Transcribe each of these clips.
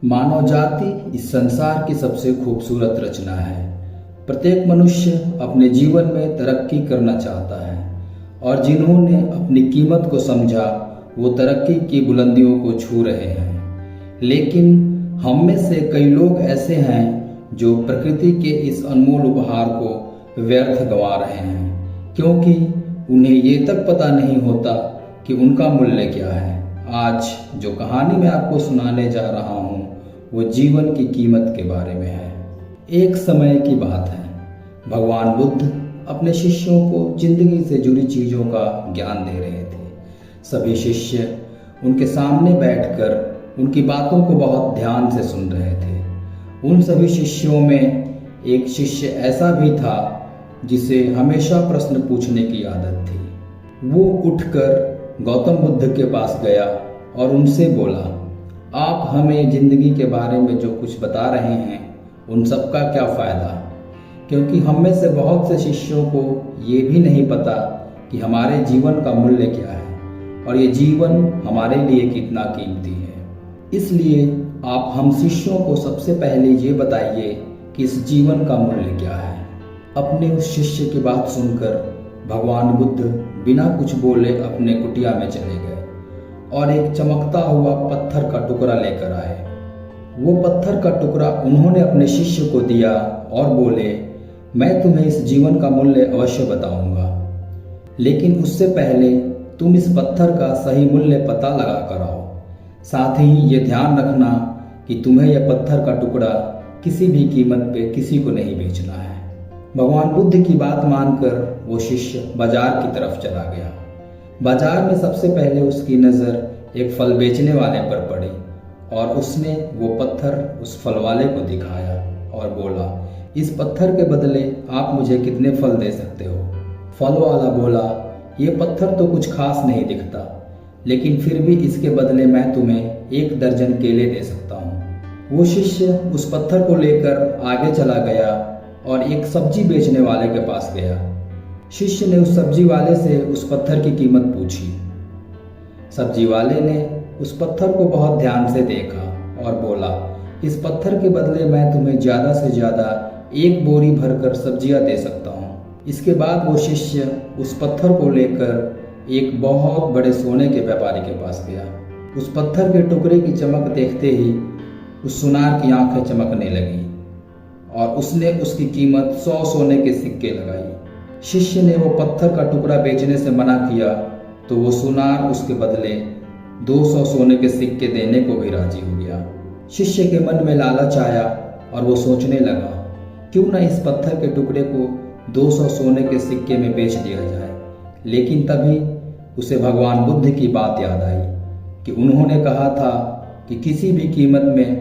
मानव जाति इस संसार की सबसे खूबसूरत रचना है। प्रत्येक मनुष्य अपने जीवन में तरक्की करना चाहता है और जिन्होंने अपनी कीमत को समझा वो तरक्की की बुलंदियों को छू रहे हैं। लेकिन हम में से कई लोग ऐसे हैं जो प्रकृति के इस अनमोल उपहार को व्यर्थ गंवा रहे हैं, क्योंकि उन्हें ये तक पता नहीं होता कि उनका मूल्य क्या है। आज जो कहानी मैं आपको सुनाने जा रहा हूँ वो जीवन की कीमत के बारे में है। एक समय की बात है, भगवान बुद्ध अपने शिष्यों को जिंदगी से जुड़ी चीज़ों का ज्ञान दे रहे थे। सभी शिष्य उनके सामने बैठकर उनकी बातों को बहुत ध्यान से सुन रहे थे। उन सभी शिष्यों में एक शिष्य ऐसा भी था जिसे हमेशा प्रश्न पूछने की आदत थी। वो उठकर गौतम बुद्ध के पास गया और उनसे बोला, आप हमें जिंदगी के बारे में जो कुछ बता रहे हैं उन सब का क्या फ़ायदा, क्योंकि हम में से बहुत से शिष्यों को ये भी नहीं पता कि हमारे जीवन का मूल्य क्या है और ये जीवन हमारे लिए कितना कीमती है। इसलिए आप हम शिष्यों को सबसे पहले ये बताइए कि इस जीवन का मूल्य क्या है। अपने उस शिष्य की बात सुनकर भगवान बुद्ध बिना कुछ बोले अपने कुटिया में चले गए और एक चमकता हुआ पत्थर का टुकड़ा लेकर आए। वो पत्थर का टुकड़ा उन्होंने अपने शिष्य को दिया और बोले, मैं तुम्हें इस जीवन का मूल्य अवश्य बताऊंगा, लेकिन उससे पहले तुम इस पत्थर का सही मूल्य पता लगा कर आओ। साथ ही ये ध्यान रखना कि तुम्हें यह पत्थर का टुकड़ा किसी भी कीमत पे किसी को नहीं बेचना है। भगवान बुद्ध की बात मानकर वो शिष्य बाजार की तरफ चला गया। बाजार में सबसे पहले उसकी नज़र एक फल बेचने वाले पर पड़ी और उसने वो पत्थर उस फल वाले को दिखाया और बोला, इस पत्थर के बदले आप मुझे कितने फल दे सकते हो। फल वाला बोला, ये पत्थर तो कुछ खास नहीं दिखता, लेकिन फिर भी इसके बदले मैं तुम्हें 1 दर्जन केले दे सकता हूँ। वो शिष्य उस पत्थर को लेकर आगे चला गया और एक सब्जी बेचने वाले के पास गया। शिष्य ने उस सब्जी वाले से उस पत्थर की कीमत पूछी। सब्जी वाले ने उस पत्थर को बहुत ध्यान से देखा और बोला, इस पत्थर के बदले मैं तुम्हें ज़्यादा से ज़्यादा 1 बोरी भरकर सब्जियां दे सकता हूँ। इसके बाद वो शिष्य उस पत्थर को लेकर एक बहुत बड़े सोने के व्यापारी के पास गया। उस पत्थर के टुकड़े की चमक देखते ही उस सुनार की आंखें चमकने लगी और उसने उसकी कीमत 100 सोने के सिक्के लगाई। शिष्य ने वो पत्थर का टुकड़ा बेचने से मना किया तो वो सुनार उसके बदले 200 सोने के सिक्के देने को भी राजी हो गया। शिष्य के मन में लालच आया और वो सोचने लगा, क्यों ना इस पत्थर के टुकड़े को 200 सोने के सिक्के में बेच दिया जाए। लेकिन तभी उसे भगवान बुद्ध की बात याद आई कि उन्होंने कहा था कि किसी भी कीमत में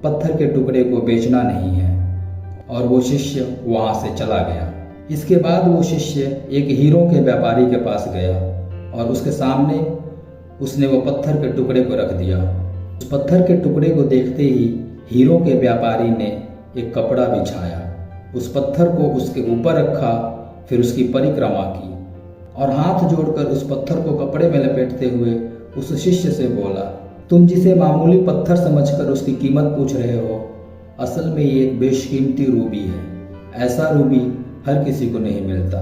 पत्थर के टुकड़े को बेचना नहीं है, और वो शिष्य वहाँ से चला गया। इसके बाद वो शिष्य एक हीरों के व्यापारी के पास गया और उसके सामने उसने वो पत्थर के टुकड़े को रख दिया। उस पत्थर के टुकड़े को देखते ही हीरों के व्यापारी ने एक कपड़ा बिछाया, उस पत्थर को उसके ऊपर रखा, फिर उसकी परिक्रमा की और हाथ जोड़कर उस पत्थर को कपड़े में लपेटते हुए उस शिष्य से बोला, तुम जिसे मामूली पत्थर समझकर उसकी कीमत पूछ रहे हो, असल में ये एक बेशकीमती रूबी है। ऐसा रूबी हर किसी को नहीं मिलता।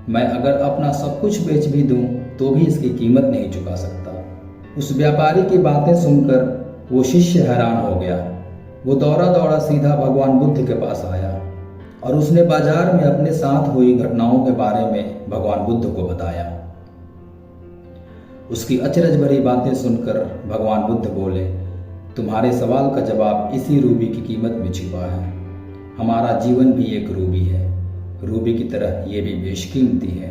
मैं अगर अपना सब कुछ बेच भी दूं तो भी इसकी कीमत नहीं चुका सकता। उस व्यापारी की बातें सुनकर वो शिष्य हैरान हो गया। वो दौड़ा दौड़ा सीधा भगवान बुद्ध के पास आया और उसने बाजार में अपने साथ हुई घटनाओं के बारे में भगवान बुद्ध को बताया। उसकी अचरज भरी बातें सुनकर भगवान बुद्ध बोले, तुम्हारे सवाल का जवाब इसी रूबी की कीमत में छिपा है। हमारा जीवन भी एक रूबी है, रूबी की तरह ये भी बेशकीमती है,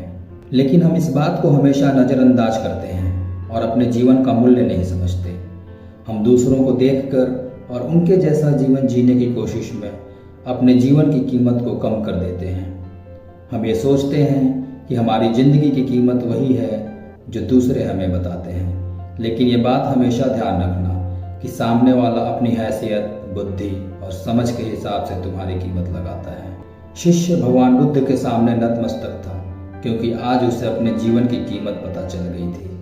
लेकिन हम इस बात को हमेशा नज़रअंदाज करते हैं और अपने जीवन का मूल्य नहीं समझते। हम दूसरों को देखकर और उनके जैसा जीवन जीने की कोशिश में अपने जीवन की कीमत को कम कर देते हैं। हम ये सोचते हैं कि हमारी ज़िंदगी की कीमत वही है जो दूसरे हमें बताते हैं, लेकिन ये बात हमेशा ध्यान रखना कि सामने वाला अपनी हैसियत, बुद्धि और समझ के हिसाब से तुम्हारी कीमत लगाता है। शिष्य भगवान बुद्ध के सामने नतमस्तक था, क्योंकि आज उसे अपने जीवन की कीमत पता चल गई थी।